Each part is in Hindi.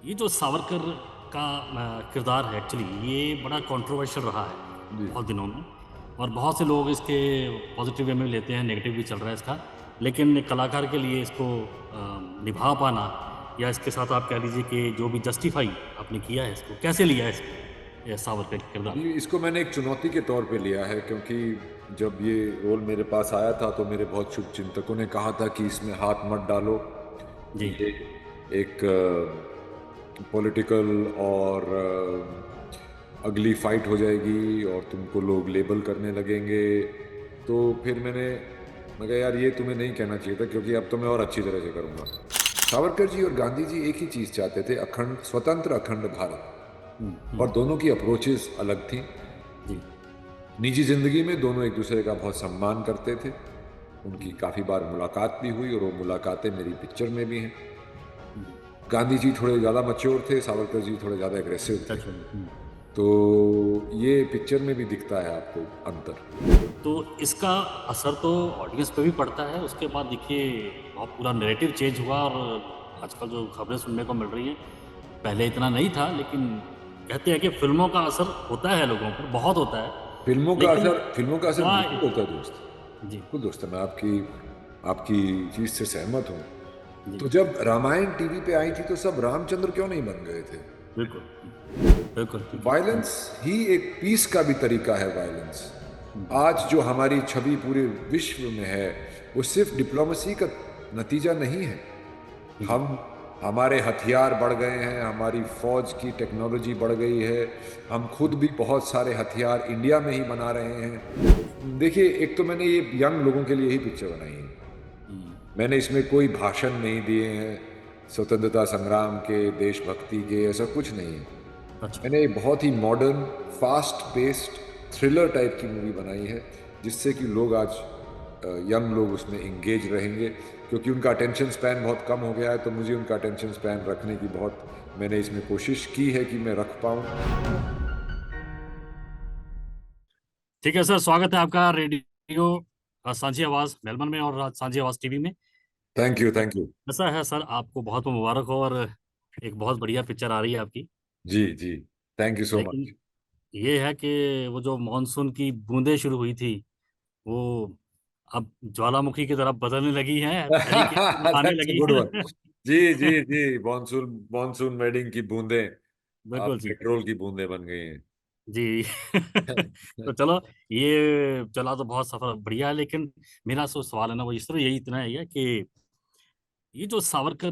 ये जो सावरकर का किरदार है एक्चुअली ये बड़ा कंट्रोवर्शियल रहा है जी। बहुत दिनों में। और बहुत से लोग इसके पॉजिटिव वे में लेते हैं, नेगेटिव भी चल रहा है इसका। लेकिन एक कलाकार के लिए इसको निभा पाना या इसके साथ आप कह लीजिए कि जो भी जस्टिफाई आपने किया है इसको, कैसे लिया है इसको, ये सावरकर का किरदार? जी, इसको मैंने एक चुनौती के तौर पे लिया है क्योंकि जब ये रोल मेरे पास आया था तो मेरे बहुत शुभचिंतकों ने कहा था कि इसमें हाथ मत डालो। जी। ये एक पॉलिटिकल और अगली फाइट हो जाएगी और तुमको लोग लेबल करने लगेंगे। तो फिर मैं कहा यार ये तुम्हें नहीं कहना चाहिए था क्योंकि अब तो मैं और अच्छी तरह से करूँगा। सावरकर जी और गांधी जी एक ही चीज़ चाहते थे, अखंड स्वतंत्र अखंड भारत। और दोनों की अप्रोचेस अलग थी। जी। निजी जिंदगी में दोनों एक दूसरे का बहुत सम्मान करते थे। उनकी हम्म, काफी बार मुलाकात भी हुई और वो मुलाकातें मेरी पिक्चर में भी हैं। हम्म, गांधी जी थोड़े ज्यादा मैच्योर थे, सावरकर जी थोड़े ज्यादा एग्रेसिव थे। सच में। तो ये पिक्चर में भी दिखता है आपको अंतर। तो इसका असर तो ऑडियंस पे भी पड़ता है। उसके बाद देखिए बहुत पूरा नैरेटिव चेंज हुआ और आजकल जो खबरें सुनने को मिल रही हैं, पहले इतना नहीं था, लेकिन कहते हैं कि फिल्मों का असर होता है लोगों पर, बहुत होता है। लेकिन फिल्मों का असर क्या? बिल्कुल होता है दोस्त। जी। बिल्कुल दोस्त, मैं आपकी आपकी चीज से सहमत हूँ। जी। तो जब रामायण टीवी पे आई थी तो सब रामचंद्र क्यों नहीं बन गए थे? बिल्कुल। बिल्कुल, क्योंकि वायलेंस ही एक पीस का भी तरीका है। वायलेंस आज जो हमारी छवि पूरे विश्व में है वो सिर्फ डिप्लोमेसी का नतीजा नहीं है। जी। हम हमारे हथियार बढ़ गए हैं, हमारी फौज की टेक्नोलॉजी बढ़ गई है। हम खुद भी बहुत सारे हथियार इंडिया में ही बना रहे हैं। देखिए, एक तो मैंने ये यंग लोगों के लिए ही पिक्चर बनाई है। हम्म, मैंने इसमें कोई भाषण नहीं दिए हैं स्वतंत्रता संग्राम के, देशभक्ति के, ऐसा कुछ नहीं है। अच्छा। मैंने एक बहुत ही modern, fast paced thriller type की मूवी बनाई है जिससे कि लोग आज यंग लोग उसमें इंगेज रहेंगे क्योंकि उनका अटेंशन स्पैन बहुत कम हो गया है। तो मुझे उनका अटेंशन स्पैन रखने की बहुत मैंने इसमें कोशिश की है कि मैं रख पाऊँ। ठीक है सर, स्वागत है आपका रेडियो सांझी आवाज मेलबर्न में और सांझी आवाज टीवी में। Thank you, thank you. ऐसा है सर, आपको बहुत बहुत मुबारक हो, और एक बहुत बढ़िया पिक्चर आ रही है आपकी। जी जी, थैंक यू सो लेकिन मच। ये है कि वो जो मानसून की बूंदें शुरू हुई थी, वो अब ज्वालामुखी की तरफ बदलने लगी हैं, तरीके से आने दैट्स अ लगी गुड वन। हैं। जी जी जी, मॉनसून मॉनसून वेडिंग की बूंदें अब बिल्कुल जी। पेट्रोल की बूंदें बन गई हैं। जी। तो चलो, ये चला तो बहुत सफर बढ़िया है, लेकिन मेरा जो सवाल है ना, वो इस तरह यही इतना ही है कि ये जो सावरकर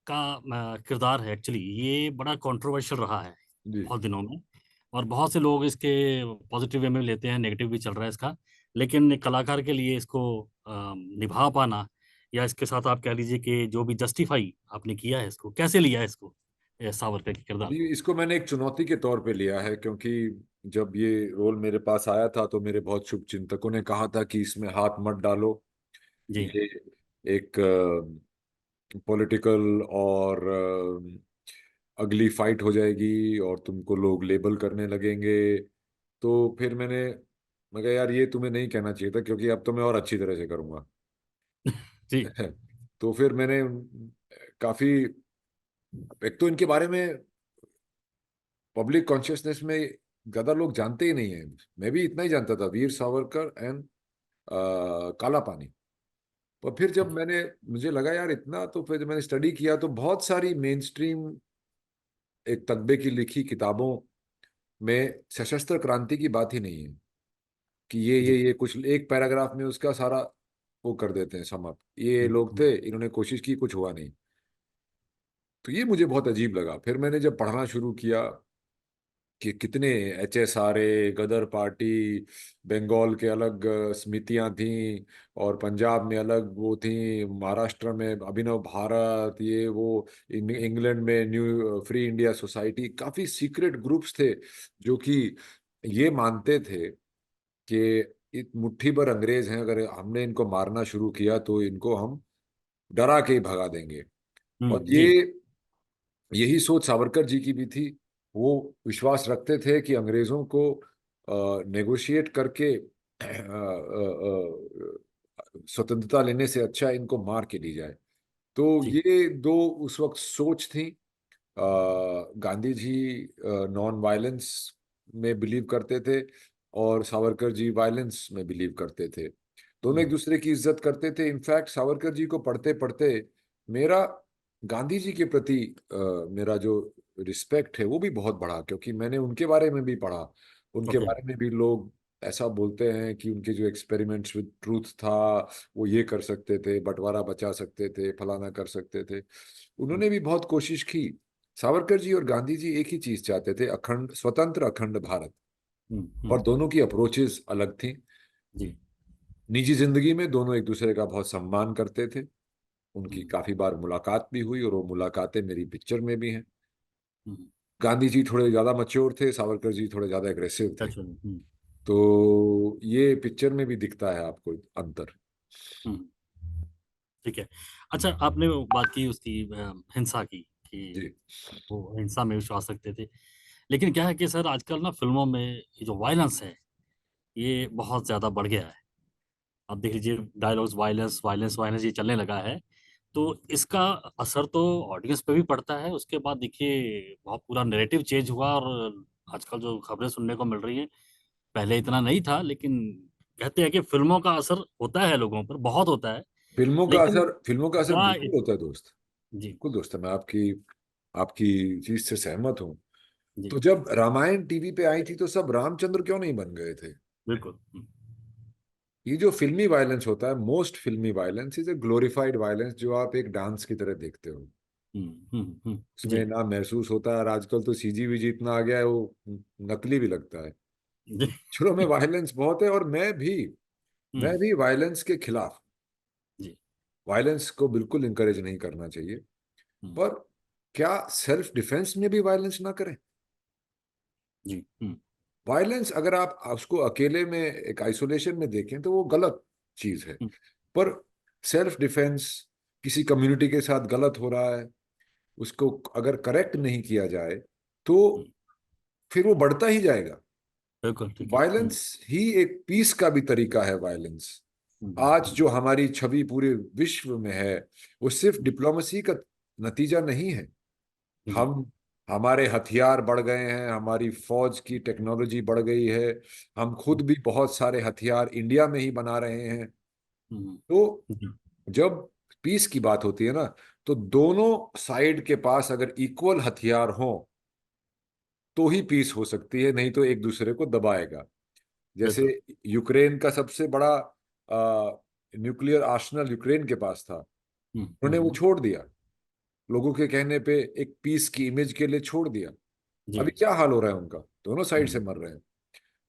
का किरदार है एक्चुअली ये बड़ा कंट्रोवर्शियल रहा है जी। बहुत दिनों में। और बहुत से लोग इसके पॉजिटिव वे में लेते हैं, नेगेटिव भी चल रहा है इसका। लेकिन एक कलाकार के लिए इसको निभा पाना या इसके साथ आप कह लीजिए कि जो भी जस्टिफाई आपने किया है इसको, कैसे लिया है इसको, ये सावरकर के किरदार जी, को? इसको मैंने एक चुनौती के तौर पे लिया है क्योंकि जब ये रोल मेरे पास आया था तो मेरे बहुत शुभचिंतकों ने कहा था कि इसमें हाथ मत डालो। जी। ये एक पॉलिटिकल और अगली फाइट हो जाएगी और तुमको लोग लेबल करने लगेंगे। तो फिर मैं कहा यार ये तुम्हें नहीं कहना चाहिए था क्योंकि अब तो मैं और अच्छी तरह से करूंगा। जी। तो फिर मैंने काफी, एक तो इनके बारे में पब्लिक कॉन्शियसनेस में ज्यादा लोग जानते ही नहीं है। मैं भी इतना ही जानता था, वीर सावरकर एंड काला पानी। पर फिर जब मुझे लगा यार इतना, तो फिर मैंने स्टडी किया तो बहुत सारी मेन स्ट्रीम एक तकबे की लिखी किताबों में सशस्त्र क्रांति की बात ही नहीं है कि जी। ये कुछ एक पैराग्राफ में उसका सारा वो कर देते हैं समाप्त, ये हम्म, लोग थे इन्होंने कोशिश की कुछ हुआ नहीं। तो ये मुझे बहुत अजीब लगा। फिर मैंने जब पढ़ना शुरू किया कि कितने HSRA, गदर पार्टी, बंगाल के अलग समितियां थीं और पंजाब में अलग वो थी, महाराष्ट्र में अभिनव भारत, ये वो, इंग्लैंड में न्यू फ्री इंडिया सोसाइटी, काफी सीक्रेट ग्रुप्स थे जो कि ये मानते थे कि एक मुट्ठी भर अंग्रेज हैं, अगर हमने इनको मारना शुरू किया तो इनको हम डरा के ही भगा देंगे। और जी। यही सोच सावरकर जी की भी थी। वो विश्वास रखते थे कि अंग्रेजों को नेगोशिएट करके स्वतंत्रता लेने से अच्छा इनको मार के ली जाए। तो जी। ये दो उस वक्त सोच थी। गांधी जी नॉन वायलेंस में बिलीव करते थे और सावरकर जी वायलेंस में बिलीव करते थे। दोनों एक हम्म, दूसरे की इज्जत करते थे। इनफैक्ट सावरकर जी को पढ़ते पढ़ते मेरा गांधी जी के प्रति मेरा जो रिस्पेक्ट है वो भी बहुत बढ़ा, क्योंकि मैंने उनके बारे में भी पढ़ा। उनके ओके। बारे में भी लोग ऐसा बोलते हैं कि उनके जो एक्सपेरिमेंट्स विद ट्रूथ था, वो ये कर सकते थे, बंटवारा बचा सकते थे, फलाना कर सकते थे। हम्म, उन्होंने भी बहुत कोशिश की। सावरकर जी और गांधी जी एक ही चीज चाहते थे, अखंड स्वतंत्र अखंड भारत। हम्म, और दोनों की अप्रोचेस अलग थी। जी। निजी जिंदगी में दोनों एक दूसरे का बहुत सम्मान करते थे। उनकी हम्म, काफी बार मुलाकात भी हुई और वो मुलाकातें मेरी पिक्चर में भी हैं। हम्म, गांधी जी थोड़े ज्यादा मैच्योर थे, सावरकर जी थोड़े ज्यादा एग्रेसिव थे। अच्छा। हम्म, तो ये पिक्चर में भी दिखता है आपको अंतर। हम्म, ठीक है। अच्छा, आपने वो बात की उसकी हिंसा की कि जी। वो हिंसा में विश्वास रखते थे। लेकिन क्या है कि सर आजकल ना फिल्मों में ये जो वायलेंस है ये बहुत ज्यादा बढ़ गया है। आप देख लीजिए, डायलॉग्स वायलेंस वायलेंस वायलेंस ये चलने लगा है। तो इसका असर तो ऑडियंस पे भी पड़ता है। उसके बाद देखिए बहुत पूरा नैरेटिव चेंज हुआ, और आजकल जो खबरें सुनने को मिल रही हैं, पहले इतना नहीं था, लेकिन कहते हैं कि फिल्मों का असर होता है लोगों पर, बहुत होता है। लेकिन फिल्मों का असर क्या बिल्कुल होता है दोस्त। जी। बिल्कुल दोस्त है, मैं आपकी आपकी चीज से सहमत हूँ। जी। तो जब रामायण टीवी पे आई थी तो सब रामचंद्र क्यों नहीं बन गए थे? बिल्कुल। ये जो फिल्मी वायलेंस होता है, मोस्ट फिल्मी violence is a glorified violence, जो आप एक डांस की तरह देखते हो। जी। उसमें ना महसूस होता है। और आजकल तो सीजी वीजी इतना आ गया है, वो नकली भी लगता है। जी। शुरू में वायलेंस बहुत है, और मैं हम्म, भी वायलेंस के खिलाफ। जी। वायलेंस को बिल्कुल इंकरेज नहीं करना चाहिए। हम्म, पर क्या सेल्फ डिफेंस में भी वायलेंस ना करें? जी। वायलेंस अगर आप उसको अकेले में एक आइसोलेशन में देखें तो वो गलत चीज है। हम्म, पर सेल्फ डिफेंस, किसी कम्युनिटी के साथ गलत हो रहा है, उसको अगर करेक्ट नहीं किया जाए तो हम्म, फिर वो बढ़ता ही जाएगा। बिल्कुल ठीक है। वायलेंस ही एक पीस का भी तरीका है। वायलेंस आज हम्म, जो हमारी छवि पूरे विश्व में है, वो सिर्फ डिप्लोमेसी का नतीजा नहीं है। जी। हम हमारे हथियार बढ़ गए हैं, हमारी फौज की टेक्नोलॉजी बढ़ गई है। हम खुद भी बहुत सारे हथियार इंडिया में ही बना रहे हैं। हम्म, तो जी। जब पीस की बात होती है ना, तो दोनों साइड के पास अगर इक्वल हथियार हो तो ही पीस हो सकती है, नहीं तो एक दूसरे को दबाएगा। जैसे बिल्कुल। यूक्रेन का सबसे बड़ा न्यूक्लियर आर्सेनल यूक्रेन के पास था, हम्म, उन्होंने वो छोड़ दिया। लोगों के कहने पे एक पीस की इमेज के लिए छोड़ दिया। जी। अभी क्या हाल हो रहा है उनका? दोनों साइड से हम्म, मर रहे हैं।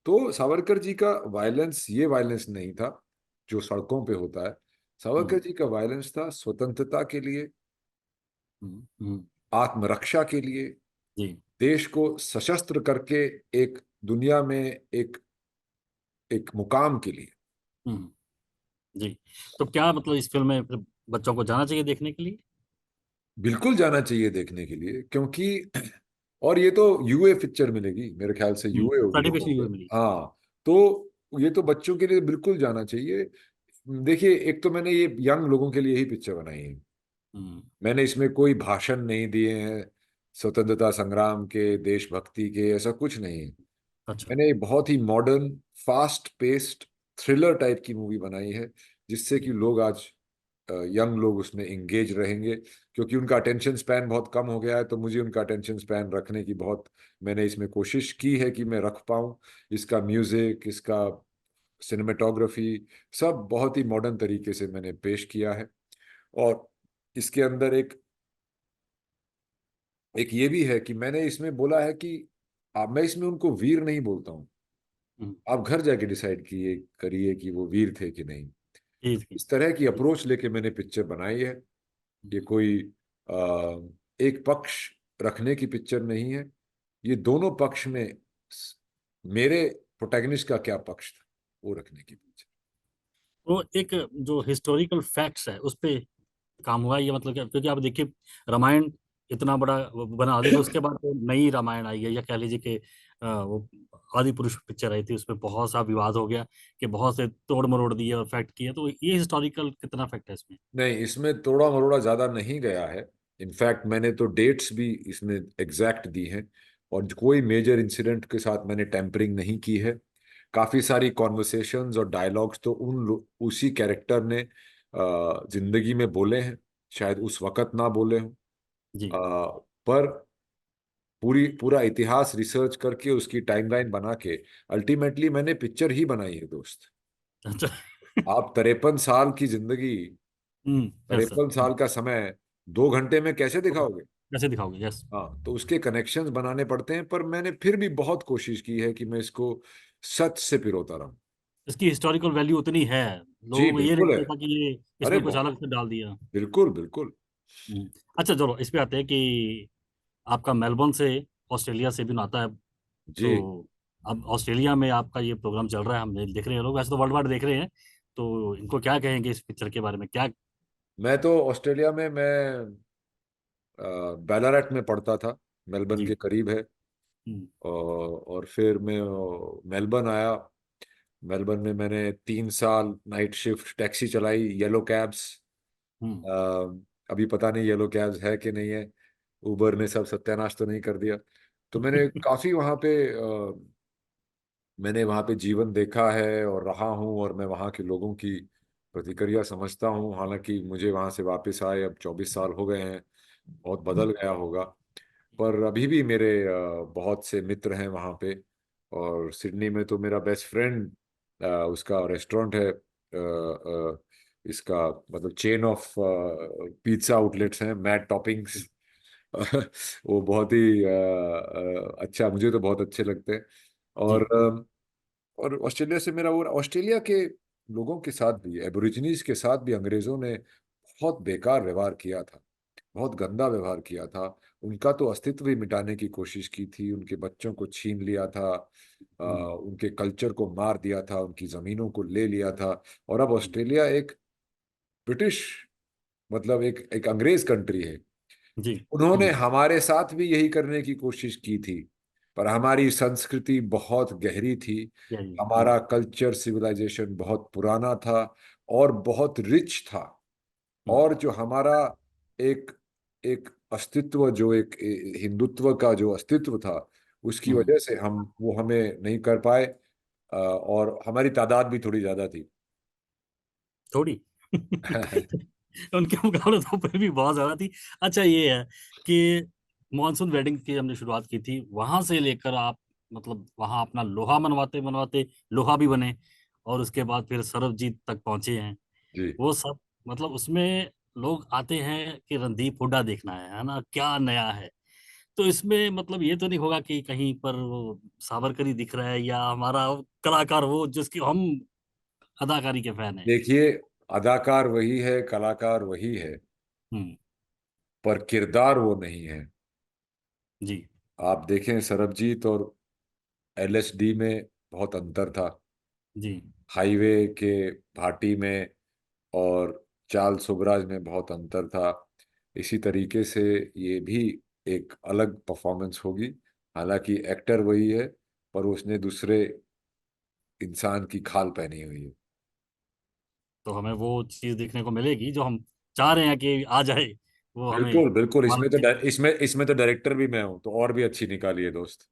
तो सावरकर जी का वायलेंस ये वायलेंस नहीं था जो सड़कों पे होता है। सावरकर हम्म, जी का वायलेंस था स्वतंत्रता के लिए, हम्म, आत्मरक्षा के लिए, जी। देश को सशस्त्र करके एक दुनिया में एक एक मुकाम के लिए। हम्म, जी। तो क्या मतलब इस फिल्म में फिर बच्चों को जाना चाहिए देखने के लिए? बिल्कुल जाना चाहिए देखने के लिए, क्योंकि और ये तो यूए पिक्चर मिलेगी, मेरे ख्याल से यूए होगी सर्टिफिकेशन ये तो। मिली। हाँ। तो ये तो बच्चों के लिए बिल्कुल जाना चाहिए। देखिए, एक तो मैंने ये यंग लोगों के लिए ही पिक्चर बनाई है। हम्म, मैंने इसमें कोई भाषण नहीं दिए हैं स्वतंत्रता संग्राम के, देशभक्ति के, ऐसा कुछ नहीं है। अच्छा। मैंने एक बहुत ही modern, fast paced thriller type की मूवी बनाई है, जिससे कि लोग आज यंग लोग उसमें एंगेज रहेंगे। क्योंकि उनका अटेंशन स्पैन बहुत कम हो गया है, तो मुझे उनका अटेंशन स्पैन रखने की बहुत, मैंने इसमें कोशिश की है कि मैं रख पाऊँ। इसका म्यूजिक, इसका सिनेमेटोग्राफी, सब बहुत ही मॉडर्न तरीके से मैंने पेश किया है। और इसके अंदर एक एक ये भी है कि मैंने इसमें बोला है कि मैं इसमें उनको वीर नहीं बोलता हूँ। हम्म, आप घर जाके डिसाइड करिए कि वो वीर थे कि नहीं। ठीक है। इस तरह की अप्रोच लेके मैंने पिक्चर बनाई है। ये कोई आ, एक पक्ष रखने की पिक्चर नहीं है। ये दोनों पक्ष में मेरे प्रोटैगनिस्ट का क्या पक्ष था, वो रखने की पिक्चर। तो एक जो हिस्टोरिकल फैक्ट्स है उस पे काम हुआ ये, मतलब क्या? क्योंकि आप देखिए, रामायण इतना बड़ा वो बना, देखो उसके बाद तो नई रामायण आई है, या कह लीजिए कि वो आदि पुरुष पिक्चर आई थी, उसमें बहुत सा विवाद हो गया कि बहुत से तोड़ मरोड़ दिए और फैक्ट किए। तो ये हिस्टोरिकल कितना फैक्ट है इसमें? नहीं, इसमें तोड़ा मरोड़ा ज्यादा नहीं गया है। इनफैक्ट मैंने तो डेट्स भी इसमें एग्जैक्ट दी हैं, और कोई मेजर इंसिडेंट के साथ मैंने टेम्परिंग नहीं की है। काफी सारी कॉन्वर्सेशंस और डायलॉग्स तो उसी कैरेक्टर ने जिंदगी में बोले हैं, शायद उस वक्त ना बोले हों। जी। पर पूरा इतिहास रिसर्च करके उसकी टाइमलाइन बना के अल्टीमेटली मैंने पिक्चर ही बनाई है दोस्त। अच्छा। आप 53 साल की जिंदगी, यस सर। 53 साल का समय 2 घंटे में कैसे दिखाओगे? कैसे दिखाओगे? यस। हाँ, तो उसके कनेक्शंस बनाने पड़ते हैं, पर मैंने फिर भी बहुत कोशिश की है कि मैं इसको सच से पिरोता रहूं। इसकी हिस्टोरिकल वैल्यू उतनी है, जी लोगों को ये नहीं बिल्कुल है। लगता कि ये अरे इसमें कुछ बहुत, अलग से डाल दिया। बिल्कुल बिल्कुल। अच्छा चलो इस पे आते हैं कि आपका मेलबर्न से ऑस्ट्रेलिया से भी नाता है। जी, तो अब ऑस्ट्रेलिया में आपका ये प्रोग्राम चल रहा है, हम देख रहे हैं, लोग वैसे तो वर्ल्ड वाइड देख रहे हैं। तो इनको क्या कहेंगे इस पिक्चर के बारे में, क्या? मैं तो ऑस्ट्रेलिया में, मैं बैलारट में पढ़ता था, मेलबर्न जी। के करीब है। हम्म। और फिर मैं मेलबर्न आया। मेलबर्न में मैंने 3 साल नाइट शिफ्ट टैक्सी चलाई, येलो कैब्स। हम्म। अभी पता नहीं येलो कैब्स है कि नहीं है, उबर ने सब सत्यानाश तो नहीं कर दिया। तो मैंने काफी वहाँ पे मैंने वहाँ पे जीवन देखा है और रहा हूँ, और मैं वहाँ के लोगों की प्रतिक्रिया समझता हूँ। हालांकि मुझे वहाँ से वापस आए अब 24 साल हो गए हैं, बहुत बदल गया होगा। पर अभी भी मेरे बहुत से मित्र हैं वहाँ पे। और सिडनी में तो मेरा बेस्ट फ्रेंड, उसका रेस्टोरेंट है, इसका मतलब चेन ऑफ पिज्ज़ा आउटलेट्स हैं, मैट टॉपिंग्स। वो बहुत ही अच्छा, मुझे तो बहुत अच्छे लगते हैं। और जी। और ऑस्ट्रेलिया से मेरा, और ऑस्ट्रेलिया के लोगों के साथ भी, एबोरिजिनीज के साथ भी अंग्रेजों ने बहुत बेकार व्यवहार किया था, बहुत गंदा व्यवहार किया था। उनका तो अस्तित्व ही मिटाने की कोशिश की थी, उनके बच्चों को छीन लिया था, हम्म। उनके कल्चर को मार दिया था, उनकी जमीनों को ले लिया था। और अब हम्म। ऑस्ट्रेलिया एक ब्रिटिश, मतलब एक एक अंग्रेज कंट्री है। जी। उन्होंने हम्म। हमारे साथ भी यही करने की कोशिश की थी, पर हमारी संस्कृति बहुत गहरी थी, यही। हमारा कल्चर सिविलाइजेशन बहुत पुराना था और बहुत रिच था। हम्म। और जो हमारा एक एक अस्तित्व, जो एक हिंदुत्व का जो अस्तित्व था, उसकी हम्म। वजह से हम वो हमें नहीं कर पाए। और हमारी तादाद भी थोड़ी ज्यादा थी। थोड़ी। उनके मुकाबले तो फिर भी बहुत ज्यादा थी। अच्छा ये है कि मॉनसून वेडिंग की हमने शुरुआत की थी, वहां से लेकर आप मतलब वहां अपना लोहा मनवाते मनवाते लोहा भी बने, और उसके बाद फिर सरबजीत तक पहुंचे हैं। जी, वो सब मतलब उसमें लोग आते हैं कि रणदीप हुड्डा देखना है ना, क्या नया है। तो इसमें मतलब ये तो नहीं होगा कि कहीं पर वो सावरकरी दिख रहा है या हमारा कलाकार वो जिसकी हम अदाकारी के फैन हैं। देखिए, अदाकार वही है, कलाकार वही है, हम्म। पर किरदार वो नहीं है। जी। आप देखें, सरबजीत और एलएसडी में बहुत अंतर था, जी। हाईवे के भाटी में और चार्ल्स सुबराज में बहुत अंतर था। इसी तरीके से ये भी एक अलग परफॉर्मेंस होगी। हालांकि एक्टर वही है, पर उसने दूसरे इंसान की खाल पहनी हुई है। तो हमें वो चीज देखने को मिलेगी जो हम चाह रहे हैं कि आ जाए, वो हमें बिल्कुल बिल्कुल, हमारा इसमें तो डायरेक्टर भी मैं हूं, तो और भी अच्छी निकाली है दोस्त।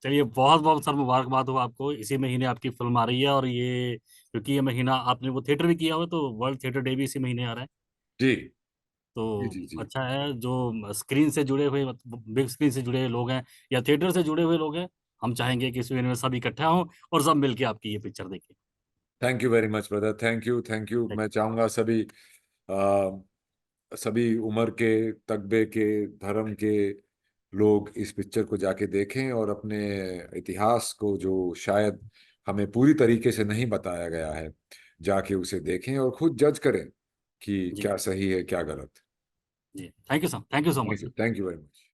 चलिए बहुत बहुत सर मुबारकबाद हो आपको, इसी महीने आपकी फिल्म आ रही है, और ये क्योंकि ये महीना आपने वो थिएटर भी किया हुआ है, तो वर्ल्ड थिएटर डे भी इसी महीने आ रहा है। जी जी तो जी जी। अच्छा है जो स्क्रीन से जुड़े हुए मतलब बिग स्क्रीन से जुड़े हुए लोग हैं या थिएटर से जुड़े हुए लोग हैं, हम चाहेंगे कि इस महीने में सब इकट्ठा हों और सब मिलके आपकी ये पिक्चर देखें। Thank you very much brother, thank you thank you. मैं चाहूंगा सभी उम्र के, तकबे के, धर्म के लोग इस पिक्चर को जाके देखें, और अपने इतिहास को, जो शायद हमें पूरी तरीके से नहीं बताया गया है, जाके उसे देखें और खुद जज करें कि जी। क्या सही है क्या गलत। जी। Thank you sir, thank you so much. Thank you very much.